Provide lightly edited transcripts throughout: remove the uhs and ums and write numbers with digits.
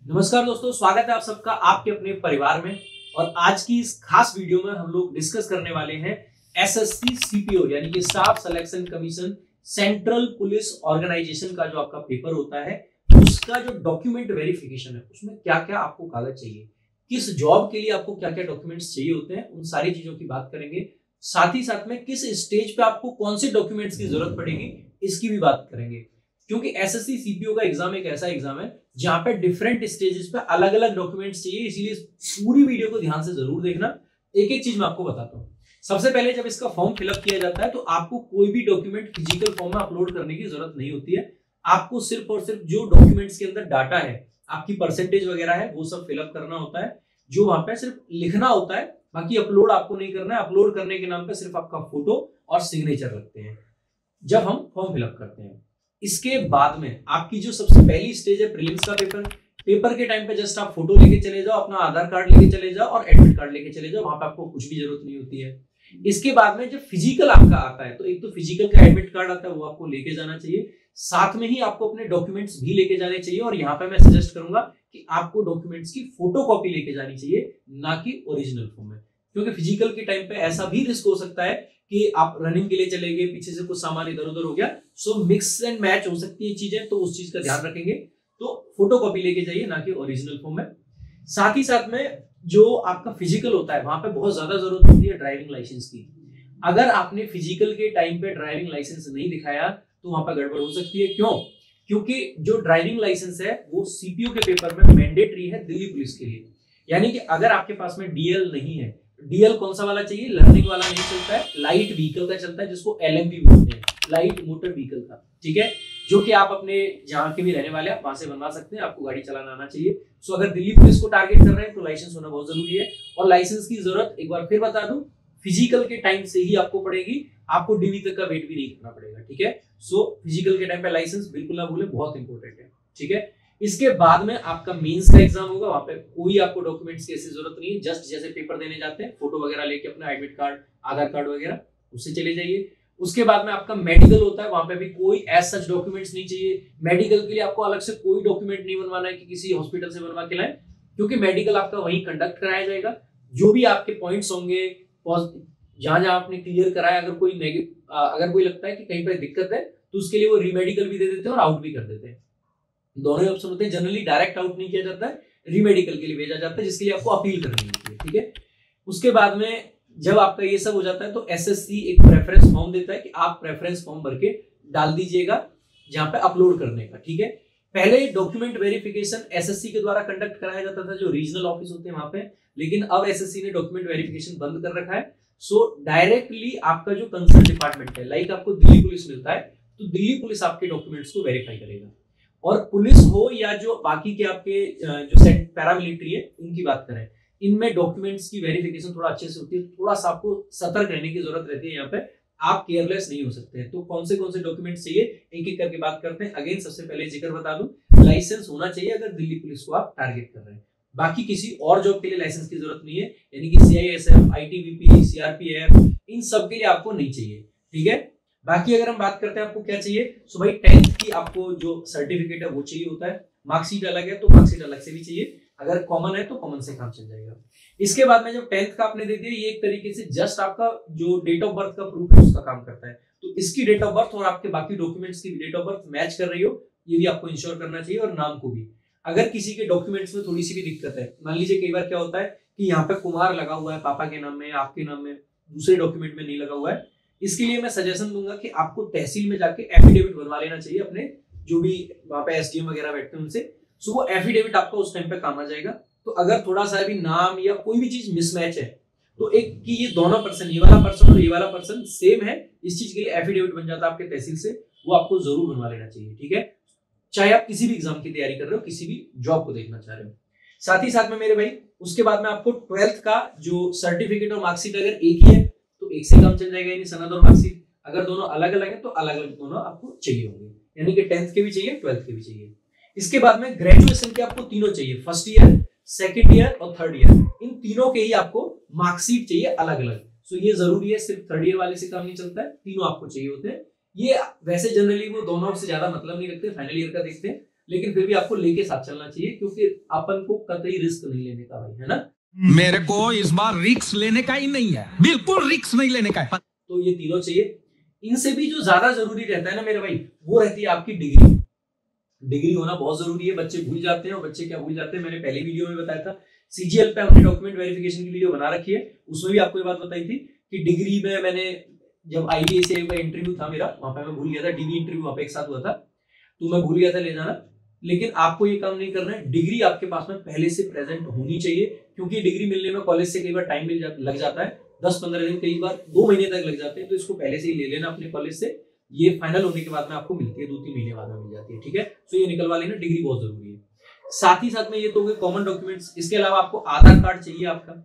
नमस्कार दोस्तों, स्वागत है आप सबका आपके अपने परिवार में। और आज की इस खास वीडियो में हम लोग डिस्कस करने वाले हैं एसएससी सीपीओ यानी कि staff selection commission central police organisation का जो आपका पेपर होता है उसका जो डॉक्यूमेंट वेरिफिकेशन है उसमें क्या क्या आपको कागज चाहिए, किस जॉब के लिए आपको क्या क्या डॉक्यूमेंट्स चाहिए होते हैं, उन सारी चीजों की बात करेंगे। साथ ही साथ में किस स्टेज पे आपको कौन से डॉक्यूमेंट्स की जरूरत पड़ेगी इसकी भी बात करेंगे। क्योंकि एसएससी सीपीओ का एग्जाम एक ऐसा एग्जाम है जहां पे डिफरेंट स्टेजेस पे अलग अलग डॉक्यूमेंट्स चाहिए, इसलिए पूरी वीडियो को ध्यान से जरूर देखना। एक एक चीज मैं आपको बताता हूँ। सबसे पहले जब इसका फॉर्म फिलअप किया जाता है तो आपको कोई भी डॉक्यूमेंट फिजिकल फॉर्म में अपलोड करने की जरूरत नहीं होती है। आपको सिर्फ और सिर्फ जो डॉक्यूमेंट्स के अंदर डाटा है, आपकी परसेंटेज वगैरह है, वो सब फिलअप करना होता है, जो वहां पे सिर्फ लिखना होता है। बाकी अपलोड आपको नहीं करना है। अपलोड करने के नाम पे सिर्फ आपका फोटो और सिग्नेचर रखते हैं जब हम फॉर्म फिलअप करते हैं। इसके बाद में आपकी जो सबसे पहली स्टेज है प्रीलिम्स का पेपर के टाइम पे जस्ट आप फोटो लेके चले जाओ, अपना आधार कार्ड लेके चले जाओ और एडमिट कार्ड लेके चले जाओ, वहां पे आपको कुछ भी जरूरत नहीं होती है। इसके बाद में जब फिजिकल आपका आता है तो एक तो फिजिकल का एडमिट कार्ड आता है, वो आपको लेके जाना चाहिए। साथ में ही आपको अपने डॉक्यूमेंट्स भी लेके जाने चाहिए और यहाँ पे मैं सजेस्ट करूंगा कि आपको डॉक्यूमेंट्स की फोटो कॉपी लेके जानी चाहिए, ना कि ओरिजिनल फॉर्म में। क्योंकि फिजिकल के टाइम पे ऐसा भी रिस्क हो सकता है कि आप रनिंग के लिए चले गए, पीछे से कुछ सामान इधर उधर हो गया, सो मिक्स एंड मैच हो सकती है चीजें, तो उस चीज का ध्यान रखेंगे। तो फोटो कॉपी लेके जाइए, ना कि ओरिजिनल फॉर्म में। साथ ही साथ में जो आपका फिजिकल होता है वहां पे बहुत ज्यादा जरूरत होती है ड्राइविंग लाइसेंस की। अगर आपने फिजिकल के टाइम पे ड्राइविंग लाइसेंस नहीं दिखाया तो वहां पर गड़बड़ हो सकती है। क्यों? क्योंकि जो ड्राइविंग लाइसेंस है वो सीपीओ के पेपर में मैंडेटरी है दिल्ली पुलिस के लिए। यानी कि अगर आपके पास में डीएल नहीं है, डीएल कौन सा वाला चाहिए, लर्निंग वाला नहीं चलता है, लाइट व्हीकल का चलता है, जिसको एलएमवी बोलते हैं, लाइट मोटर व्हीकल का। ठीक है, जो कि आप अपने जहां के भी रहने वाले हैं वहां से बनवा सकते हैं, आपको गाड़ी चलाना आना चाहिए। सो अगर दिल्ली पुलिस को टारगेट कर रहे हैं तो लाइसेंस होना बहुत जरूरी है। और लाइसेंस की जरूरत एक बार फिर बता दूं, फिजिकल के टाइम से ही आपको पड़ेगी, आपको डीवी तक का वेट भी नहीं करना पड़ेगा। ठीक है, सो फिजिकल के टाइम पे लाइसेंस बिल्कुल ना भूलें, बहुत इंपॉर्टेंट है। ठीक है, इसके बाद में आपका मेंस का एग्जाम होगा, वहां पे कोई आपको डॉक्यूमेंट्स की ऐसी जरूरत नहीं है। जस्ट जैसे पेपर देने जाते हैं, फोटो वगैरह लेके अपना एडमिट कार्ड, आधार कार्ड वगैरह उससे चले जाइए। उसके बाद में आपका मेडिकल होता है, वहां पे भी कोई एज सच डॉक्यूमेंट्स नहीं चाहिए। मेडिकल के लिए आपको अलग से कोई डॉक्यूमेंट नहीं बनवाना है कि किसी हॉस्पिटल से बनवा के लाएं, क्योंकि मेडिकल आपका वहीं कंडक्ट कराया जाएगा। जो भी आपके पॉइंट्स होंगे, जहां जहां आपने क्लियर कराया, अगर कोई लगता है कि कहीं पर दिक्कत है तो उसके लिए वो रीमेडिकल भी दे देते हैं और आउट भी कर देते हैं। दोनों ही ऑप्शन होते हैं। जनरली डायरेक्ट आउट नहीं किया जाता है, रीमेडिकल के लिए भेजा जाता है, जिसके लिए आपको अपील करनी होती है। ठीक है, उसके बाद में जब आपका ये सब हो जाता है तो एसएससी एक प्रेफरेंस फॉर्म देता है कि आप प्रेफरेंस फॉर्म भर के डाल दीजिएगा जहां पे अपलोड करने का। ठीक है, पहले डॉक्यूमेंट वेरिफिकेशन एसएससी के द्वारा कंडक्ट कराया जाता था, जो रीजनल ऑफिस होते हैं वहां पे, लेकिन अब एसएससी ने डॉक्यूमेंट वेरिफिकेशन बंद कर रखा है। सो डायरेक्टली आपका जो कंसर्न डिपार्टमेंट है, लाइक आपको दिल्ली पुलिस मिलता है तो दिल्ली पुलिस आपके डॉक्यूमेंट्स को वेरीफाई करेगा। और पुलिस हो या जो बाकी के आपके जो पैरामिलिट्री है उनकी बात करें, इनमें डॉक्यूमेंट्स की वेरिफिकेशन थोड़ा अच्छे से होती है। थोड़ा सा आपको सतर्क रहने की जरूरत रहती है, यहाँ पे आप केयरलेस नहीं हो सकते हैं। तो कौन से डॉक्यूमेंट्स चाहिए एक एक करके बात करते हैं। अगेन सबसे पहले जिक्र बता दूं, लाइसेंस होना चाहिए अगर दिल्ली पुलिस को आप टारगेट कर रहे हैं। बाकी किसी और जॉब के लिए लाइसेंस की जरूरत नहीं है, यानी कि सीआईएसएफ, आईटीबीपी, सीआरपीएफ, इन सब के लिए आपको नहीं चाहिए। ठीक है, बाकी अगर हम बात करते हैं आपको क्या चाहिए, सो भाई 10th की आपको जो सर्टिफिकेट है वो चाहिए होता है। मार्कशीट अलग है तो मार्कशीट अलग से भी चाहिए, अगर कॉमन है तो कॉमन से काम चल जाएगा। इसके बाद में जब 10th का आपने दे दिया, ये एक तरीके से जस्ट आपका जो डेट ऑफ बर्थ का प्रूफ है उसका काम करता है। तो इसकी डेट ऑफ बर्थ और आपके बाकी डॉक्यूमेंट्स की डेट ऑफ बर्थ मैच कर रही हो, ये भी आपको इंश्योर करना चाहिए, और नाम को भी। अगर किसी के डॉक्यूमेंट्स में थोड़ी सी भी दिक्कत है, मान लीजिए कई बार क्या होता है कि यहाँ पे कुमार लगा हुआ है पापा के नाम में, आपके नाम में, दूसरे डॉक्यूमेंट में नहीं लगा हुआ है, इसके लिए मैं सजेशन दूंगा कि आपको तहसील में जाके एफिडेविट बनवा लेना चाहिए अपने, जो भी वहां पे एसडीएम वगैरह बैठते हैं उनसे। सो वो एफिडेविट आपको उस टाइम पे काम आ जाएगा। तो अगर थोड़ा सा भी नाम या कोई भी चीज मिसमैच है तो एक कि ये दोनों पर्सन, ये वाला पर्सन और ये वाला पर्सन सेम है, इस चीज के लिए एफिडेविट बन जाता है आपके तहसील से, वो आपको जरूर बनवा लेना चाहिए। ठीक है, चाहे आप किसी भी एग्जाम की तैयारी कर रहे हो, किसी भी जॉब को देखना चाह रहे हो। साथ ही साथ में मेरे भाई, उसके बाद में आपको 12th का जो सर्टिफिकेट और मार्कशीट अगर एक ही है तो एक से काम चल जाएगा, यानी सनद और मार्कशीट। अगर दोनों अलग अलग है तो अलग अलग दोनों आपको चाहिए होंगे, यानी कि 10th के भी चाहिए, 12th के भी चाहिए। इसके बाद में ग्रेजुएशन के आपको तीनों चाहिए, फर्स्ट ईयर, सेकंड ईयर और थर्ड ईयर, इन तीनों के ही आपको मार्कशीट चाहिए अलग अलग। सो ये जरूरी है, सिर्फ थर्ड ईयर वाले से काम नहीं चलता है, तीनों आपको चाहिए होते हैं। ये वैसे जनरली वो दोनों से ज्यादा मतलब नहीं रखते, फाइनल ईयर का देखते हैं, लेकिन फिर भी आपको लेके साथ चलना चाहिए, क्योंकि अपन को कतई रिस्क नहीं लेने का भाई, है ना। मेरे को इस बार रिस्क लेने का ही नहीं है, बिल्कुल रिस्क नहीं लेने का है। तो ये तीनों चाहिए। इनसे भी जो ज्यादा जरूरी रहता है ना मेरे भाई, वो रहती है आपकी डिग्री। डिग्री होना बहुत जरूरी है। बच्चे भूल जाते हैं, और बच्चे क्या भूल जाते हैं, मैंने पहले वीडियो में बताया था, सीजीएल पे हमने डॉक्यूमेंट वेरिफिकेशन की वीडियो बना रखी है, उसमें भी आपको ये बात बताई थी कि डिग्री में मैंने जब आईबीएसए का इंटरव्यू था मेरा, वहां पे मैं भूल गया था, डीवी इंटरव्यू वहां पे एक साथ हुआ था, तो मैं भूल गया था ले जाना। लेकिन आपको ये काम नहीं करना है, डिग्री आपके पास में पहले से प्रेजेंट होनी चाहिए, क्योंकि डिग्री मिलने में कॉलेज से कई बार टाइम लग जाता है, 10-15 दिन, कई बार 2 महीने तक लग जाते हैं। तो इसको पहले से ही ले लेना अपने कॉलेज से, ये फाइनल होने के बाद में आपको मिलती है, 2-3 महीने बाद में मिल जाती है, ठीक है। तो ये निकलवा लेना, डिग्री बहुत जरूरी है। साथ ही साथ में ये तो हो गए कॉमन डॉक्यूमेंट्स। इसके अलावा आपको आधार कार्ड चाहिए आपका।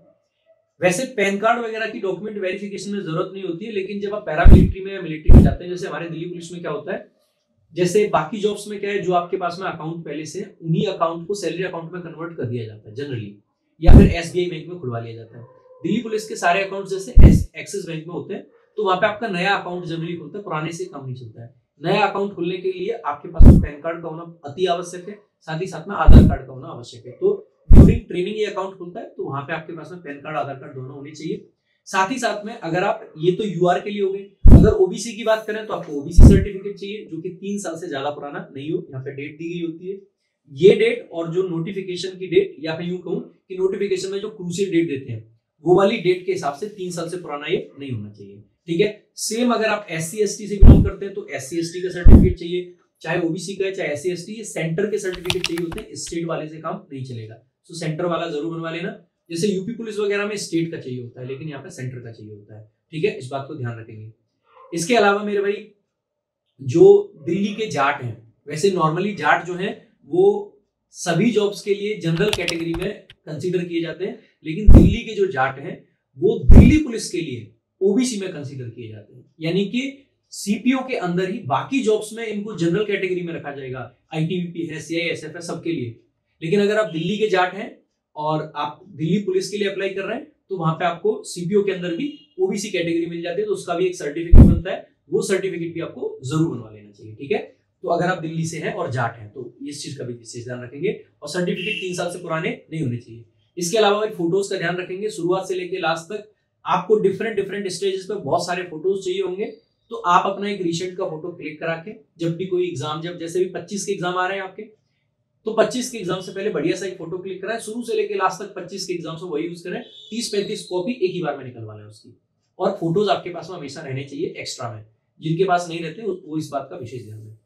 वैसे पैन कार्ड वगैरह की डॉक्यूमेंट वेरिफिकेशन में जरूरत नहीं होती है, लेकिन जब आप पैरामिलिट्री में या मिलिट्री में जाते हैं, जैसे हमारे दिल्ली पुलिस में क्या होता है, जैसे बाकी जॉब्स में क्या है, जो आपके पास में अकाउंट पहले से, उन्हीं अकाउंट को सैलरी अकाउंट में कन्वर्ट कर दिया जाता है जनरली, या फिर एसबीआई बैंक में खुलवा लिया जाता है। दिल्ली पुलिस के सारे अकाउंट जैसे एक्सिस बैंक में होते हैं, तो वहां पे आपका नया अकाउंट जनरली खुलता है, पुराने से काम नहीं चलता है। नया अकाउंट खुलने के लिए आपके पास पैन कार्ड का होना अति आवश्यक है, साथ ही साथ में आधार कार्ड का होना आवश्यक है। तो ड्यूरिंग ट्रेनिंग ये अकाउंट खुलता है, तो वहां पे आपके पास में पैन कार्ड, आधार कार्ड दोनों होने चाहिए। साथ ही साथ में अगर आप, ये तो यूआर के लिए हो गए, अगर ओबीसी की बात करें तो आपको ओबीसी सर्टिफिकेट चाहिए, जो कि 3 साल से ज्यादा पुराना नहीं हो। यहाँ पे डेट दी गई होती है, ये डेट और जो नोटिफिकेशन की डेट, या फिर यूं कहूं कि नोटिफिकेशन में जो क्रूशियल डेट देते हैं, वो वाली डेट के हिसाब से 3 साल से पुराना ये नहीं होना चाहिए, ठीक है। सेम अगर आप SC ST से बिलोंग करते हैं तो SC ST का सर्टिफिकेट चाहिए, चाहे ओबीसी का है चाहे SC ST, ये सेंटर के सर्टिफिकेट चाहिए होते हैं, स्टेट वाले से काम नहीं चलेगा। तो सेंटर वाला जरूर बनवा लेना। जैसे यूपी पुलिस वगैरह में स्टेट का चाहिए होता है, लेकिन यहाँ पे सेंटर का चाहिए होता है, ठीक है, इस बात को ध्यान रखेंगे। इसके अलावा मेरे भाई, जो दिल्ली के जाट हैं, वैसे नॉर्मली जाट जो हैं वो सभी जॉब्स के लिए जनरल कैटेगरी में कंसीडर किए जाते हैं, लेकिन दिल्ली के जो जाट हैं वो दिल्ली पुलिस के लिए ओबीसी में कंसीडर किए जाते हैं, यानी कि सीपीओ के अंदर ही बाकी जॉब्स में इनको जनरल कैटेगरी में रखा जाएगा, आईटीबीपी है, सीआईएसएफ है, सबके लिए। लेकिन अगर आप दिल्ली के जाट हैं और आप दिल्ली पुलिस के लिए अप्लाई कर रहे हैं, तो वहां पे आपको सीपीओ के अंदर भी ओबीसी कैटेगरी मिल जाती है, तो उसका भी एक सर्टिफिकेट बनता है, वो सर्टिफिकेट भी आपको जरूर बनवा लेना चाहिए, ठीक है। तो अगर आप दिल्ली से हैं और जाट हैं तो इस चीज का भी विशेष ध्यान रखेंगे, और सर्टिफिकेट 3 साल से पुराने नहीं होने चाहिए। इसके अलावा फोटोज का ध्यान रखेंगे, शुरुआत से लेकर लास्ट तक आपको डिफरेंट स्टेजेस पे बहुत सारे फोटोज चाहिए होंगे, तो आप अपना एक रिसेंट का फोटो क्लिक करा के, जब भी कोई एग्जाम, जब जैसे भी 25 के एग्जाम आ रहे हैं आपके, तो 25 के एग्जाम से पहले बढ़िया सा एक फोटो क्लिक कराएं, शुरू से लेकर लास्ट तक 25 के एग्जाम से वही यूज करें, 30-35 कॉपी एक ही बार में निकलवा लें उसकी। और फोटोज आपके पास में हमेशा रहने चाहिए एक्स्ट्रा में, जिनके पास नहीं रहते वो इस बात का विशेष ध्यान दें।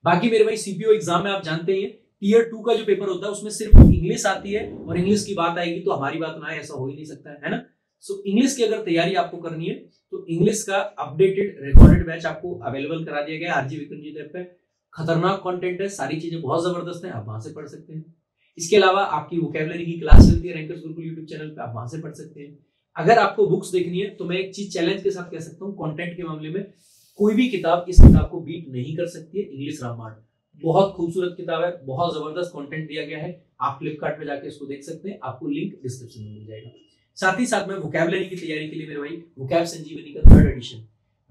बाकी मेरे भाई सीपीओ एग्जाम में आप जानते हैं टीयर 2 का जो पेपर होता है उसमें सिर्फ इंग्लिश आती है, और इंग्लिश की बात आएगी तो हमारी बात ना आए ऐसा हो ही नहीं सकता है ना। सो इंग्लिश की अगर तैयारी आपको करनी है तो इंग्लिश का अपडेटेड रिकॉर्डेड बैच आपको अवेलेबल करा दिया गया है आरजी विक्रमजीत ऐप पे। खतरनाक कंटेंट है, सारी चीजें बहुत जबरदस्त है, आप वहां से पढ़ सकते हैं। इसके अलावा आपकी वोकैबुलरी की क्लास चलती है रैंकर्स गुरुकुल यूट्यूब चैनल पे, आप वहां से पढ़ सकते हैं। अगर आपको बुक्स देखनी है तो मैं एक चीज चैलेंज के साथ कह सकता हूँ, कंटेंट के मामले में कोई भी किताब इस किताब को बीट नहीं कर सकती है। इंग्लिश रामायण बहुत खूबसूरत किताब है, बहुत जबरदस्त कंटेंट दिया गया है, आप फ्लिपकार्ट पे जाके इसको देख सकते हैं, आपको लिंक डिस्क्रिप्शन में मिल जाएगा। साथ ही साथ में वोकैबुलरी की तैयारी के लिए मेरे भाई वोकैब संजीवनी का 3rd एडिशन,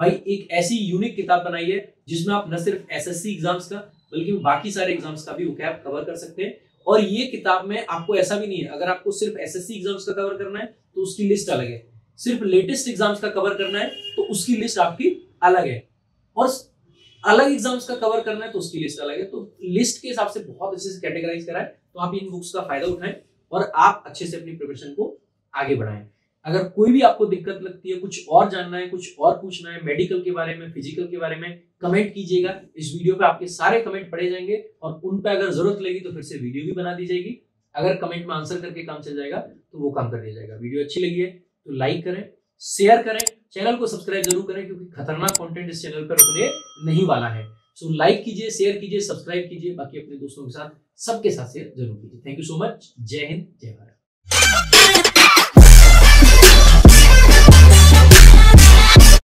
भाई एक ऐसी यूनिक किताब बनाई है जिसमें आप न सिर्फ एसएससी एग्जाम्स का बल्कि बाकी सारे एग्जाम्स का भी वोकैब कवर कर सकते हैं। और ये किताब में आपको ऐसा भी नहीं है, अगर आपको सिर्फ एसएससी एग्जाम्स का कवर करना है तो उसकी लिस्ट अलग है, सिर्फ लेटेस्ट एग्जाम्स का कवर करना है तो उसकी लिस्ट आपकी अलग है, और अलग एग्जाम्स का कवर करना है तो उसकी लिस्ट अलग है। तो लिस्ट के हिसाब से बहुत अच्छे से कैटेगराइज करा है, तो आप इन बुक्स का फायदा उठाएं और आप अच्छे से अपनी प्रिपरेशन को आगे बढ़ाएं। अगर कोई भी आपको दिक्कत लगती है, कुछ और जानना है, कुछ और पूछना है, मेडिकल के बारे में, फिजिकल के बारे में, कमेंट कीजिएगा। इस वीडियो पे आपके सारे कमेंट पढ़े जाएंगे और उन पे अगर जरूरत लगी तो फिर से वीडियो भी बना दी जाएगी। अगर कमेंट में आंसर करके काम चल जाएगा तो वो काम कर दिया जाएगा। वीडियो अच्छी लगी है तो लाइक करें, शेयर करें, चैनल को सब्सक्राइब जरूर करें, क्योंकि खतरनाक कंटेंट इस चैनल पर रुकने नहीं वाला है। सो लाइक कीजिए, शेयर कीजिए, सब्सक्राइब कीजिए, बाकी अपने दोस्तों के साथ सबके साथ शेयर जरूर कीजिए। Thank you so much. जय हिंद, जय भारत।